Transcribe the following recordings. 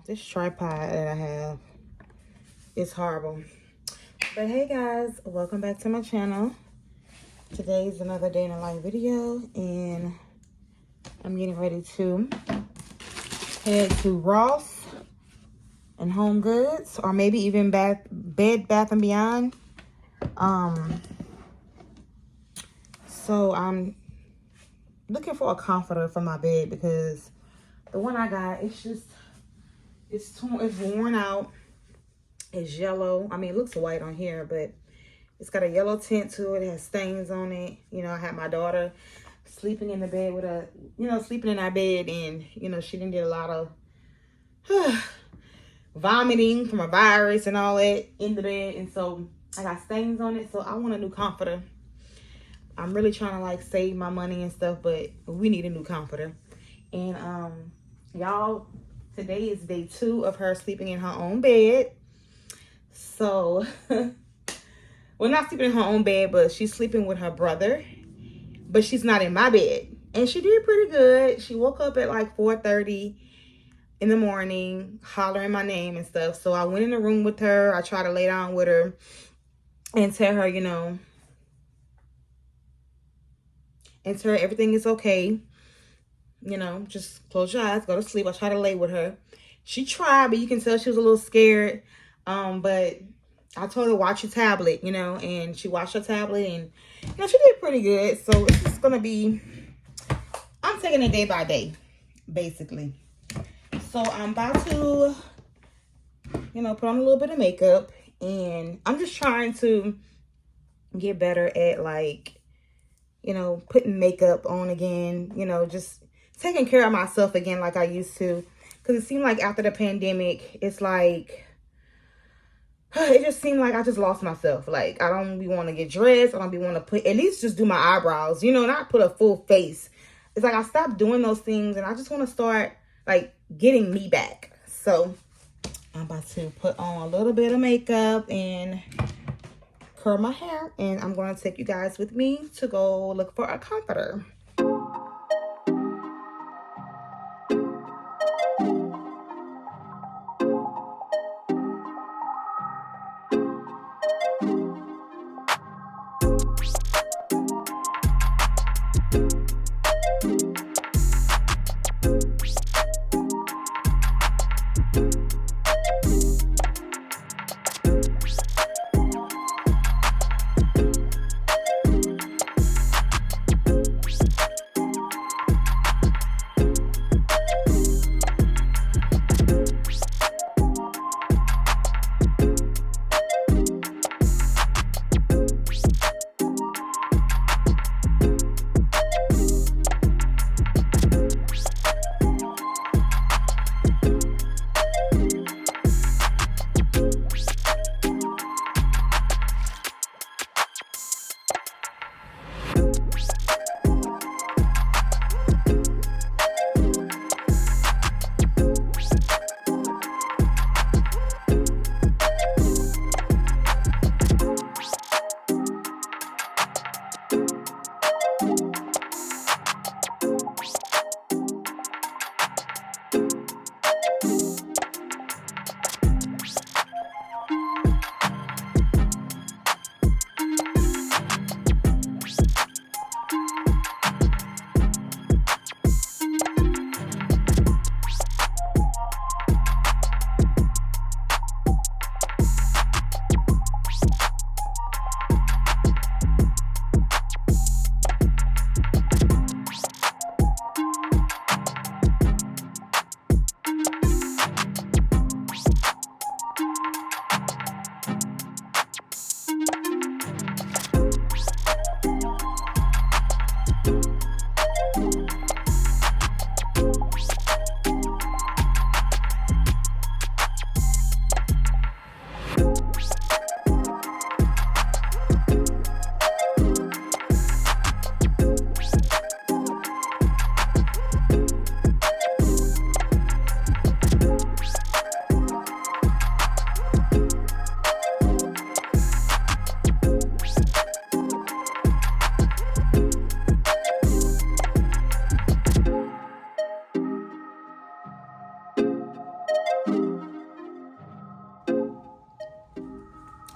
This tripod that I have is horrible. But hey guys, welcome back to my channel. Today's another day in a life video, and I'm getting ready to head to Ross and Home Goods, or maybe even Bed Bath and Beyond. So I'm looking for a comforter for my bed because the one I got, it's worn out. It's yellow. I mean, it looks white on here, but it's got a yellow tint to it. It has stains on it. You know, I had my daughter sleeping in the bed with sleeping in our bed, and, she didn't get a lot of vomiting from a virus and all that in the bed. And so I got stains on it. So I want a new comforter. I'm really trying to save my money and stuff, but we need a new comforter. And y'all, today is day 2 of her sleeping in her own bed. So, well, not sleeping in her own bed, but she's sleeping with her brother. But she's not in my bed. And she did pretty good. She woke up at 4:30 in the morning, hollering my name and stuff. So I went in the room with her. I tried to lay down with her and tell her, and tell her everything is okay. Just close your eyes, go to sleep. I tried to lay with her. She tried, but you can tell she was a little scared. But I told her, watch your tablet, and she watched her tablet, and, she did pretty good. So it's just going to be, I'm taking it day by day, basically. So I'm about to, put on a little bit of makeup, and I'm just trying to get better at, putting makeup on again, just taking care of myself again like I used to. Because it seemed like after the pandemic, it's it just seemed like I just lost myself. I don't be want to get dressed. I don't be want to at least just do my eyebrows, not put a full face. It's I stopped doing those things, and I just want to start, getting me back. So I'm about to put on a little bit of makeup and curl my hair, and I'm going to take you guys with me to go look for a comforter.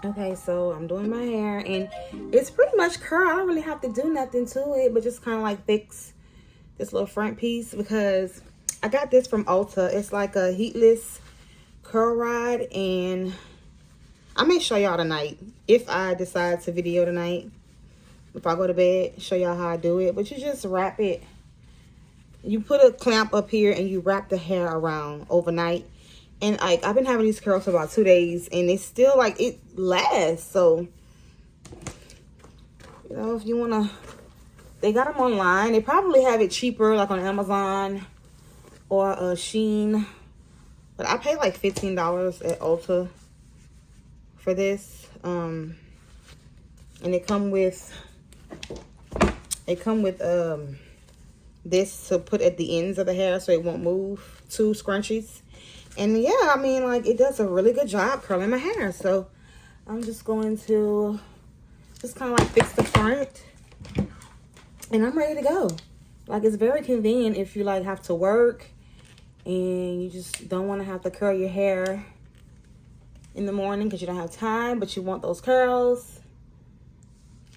Okay, so I'm doing my hair, and it's pretty much curl. I don't really have to do nothing to it, but just kind of like fix this little front piece, because I got this from Ulta. It's like a heatless curl rod, and I may show y'all tonight if I decide to video tonight. If I go to bed, show y'all how I do it. But you just wrap it. You put a clamp up here and you wrap the hair around overnight. And like, I've been having these curls for about 2 days, and it's still like, it lasts. So, you know, if you want to, they got them online. They probably have it cheaper, like on Amazon or Shein. But I paid like $15 at Ulta for this. And it come with this to put at the ends of the hair so it won't move, 2 scrunchies. And yeah, I mean, like, it does a really good job curling my hair. So I'm just going to just kind of like fix the front, and I'm ready to go. Like, it's very convenient if you like have to work and you just don't want to have to curl your hair in the morning because you don't have time, but you want those curls.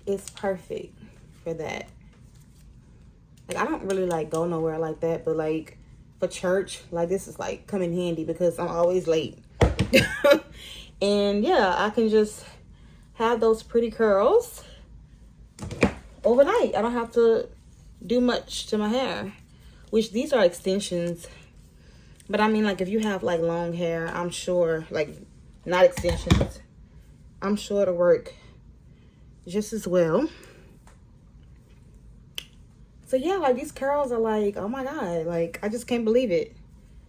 It's perfect for that. Like, I don't really like go nowhere like that, but like for church, like, this is like come in handy because I'm always late. And yeah, I can just have those pretty curls overnight. I don't have to do much to my hair, which these are extensions. But I mean, like, if you have like long hair, I'm sure, like, not extensions, I'm sure it'll work just as well. So yeah, like, these curls are like, oh my God, like, I just can't believe it.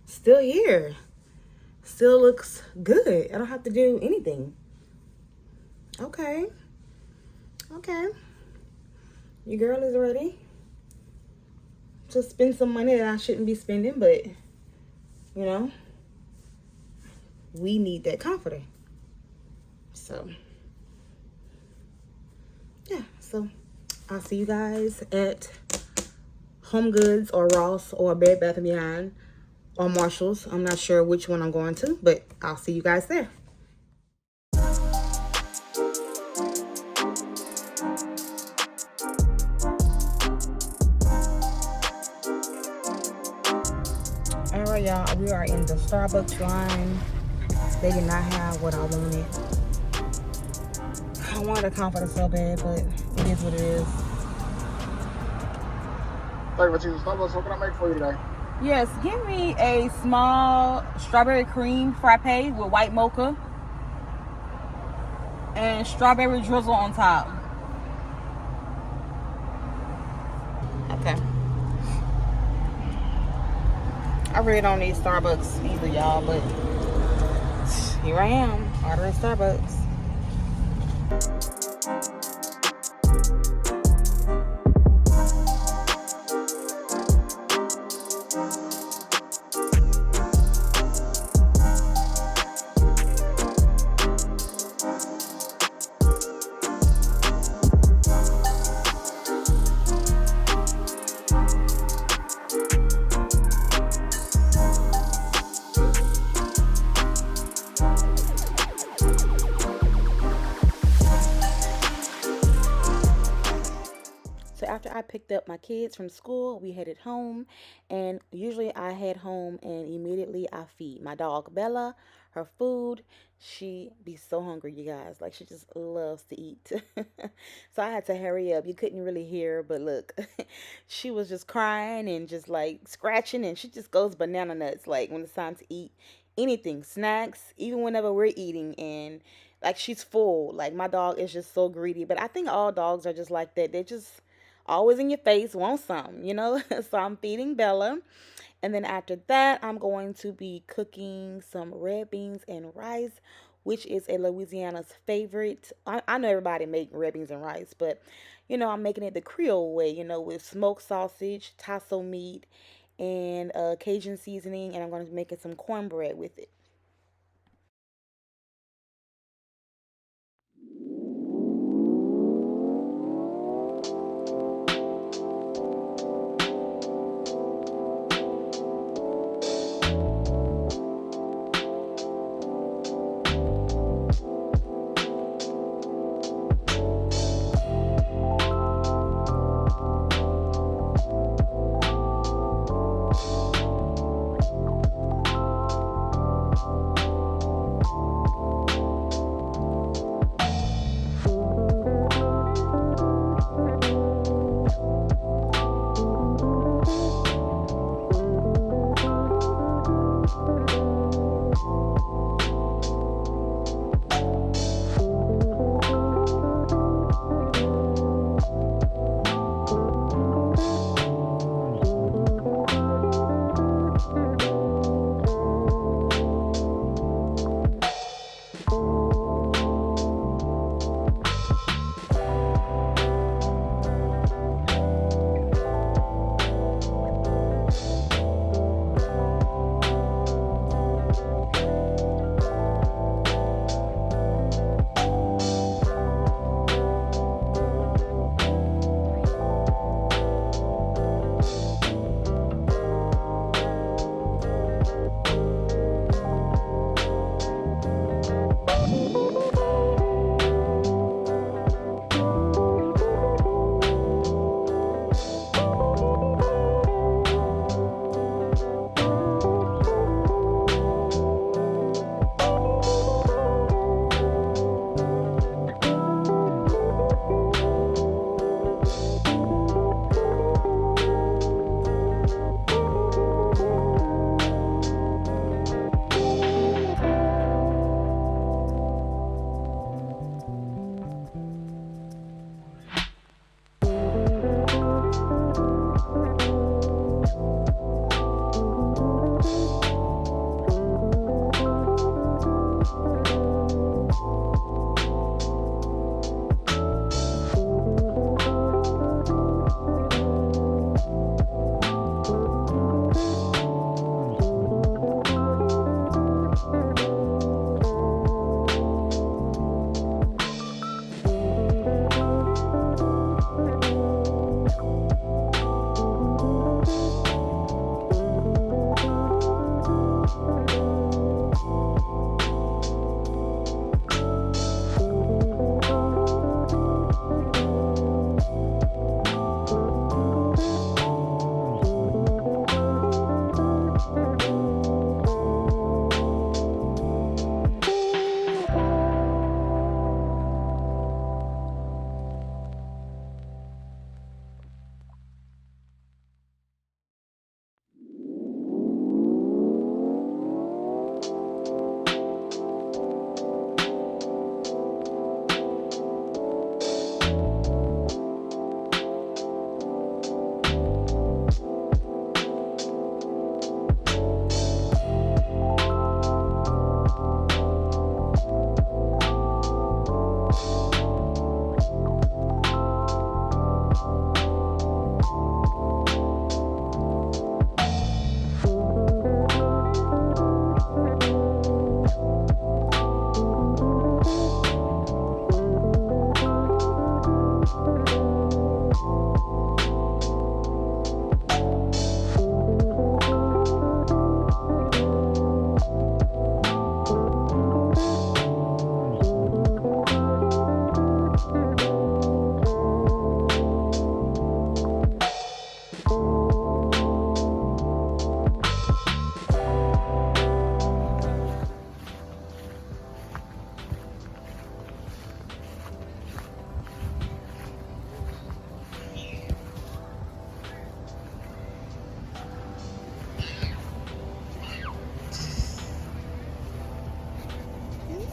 Still here. Still looks good. I don't have to do anything. Okay. Okay. Your girl is ready to spend some money that I shouldn't be spending, but, you know, we need that comforter. So, yeah. So, I'll see you guys at Home Goods or Ross or Bed Bath & Beyond or Marshalls. I'm not sure which one I'm going to, but I'll see you guys there. All right, y'all, we are in the Starbucks line. They did not have what I wanted. I wanted a comforter so bad, but it is what it is. Starbucks, what can I make for you today? Yes, give me a small strawberry cream frappe with white mocha and strawberry drizzle on top. Okay. I really don't need Starbucks either, y'all, but here I am, ordering Starbucks. So after I picked up my kids from school, we headed home, and usually I head home and immediately I feed my dog Bella her food. She be so hungry, you guys. Like, she just loves to eat. So I had to hurry up. You couldn't really hear, but look, she was just crying and just like scratching, and she just goes banana nuts like when it's time to eat anything, snacks, even whenever we're eating, and like, she's full. Like, my dog is just so greedy, but I think all dogs are just like that. They just always in your face, want some, you know? So I'm feeding Bella. And then after that, I'm going to be cooking some red beans and rice, which is a Louisiana's favorite. I know everybody make red beans and rice, but, you know, I'm making it the Creole way, you know, with smoked sausage, tasso meat, and Cajun seasoning. And I'm going to be making some cornbread with it.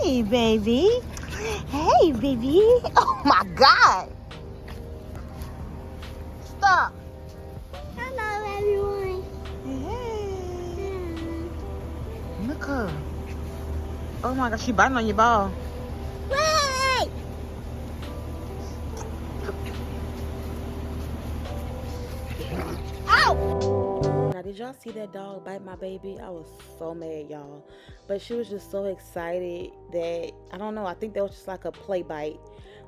Hey, baby. Hey, baby. Oh, my God. Stop. Hello, everyone. Hey. Look her. Oh, my God. She biting on your ball. Wait! Ow! Now, did y'all see that dog bite my baby? I was so mad, y'all. But she was just so excited that, I don't know, I think that was just like a play bite.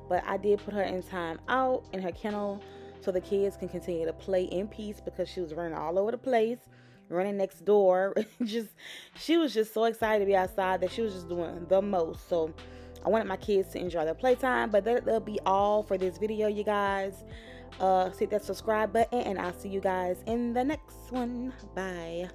But I did put her in time out in her kennel so the kids can continue to play in peace because she was running all over the place, running next door. She was just so excited to be outside that she was just doing the most. So I wanted my kids to enjoy their playtime, but that'll be all for this video, you guys. Hit that subscribe button, and I'll see you guys in the next one. Bye.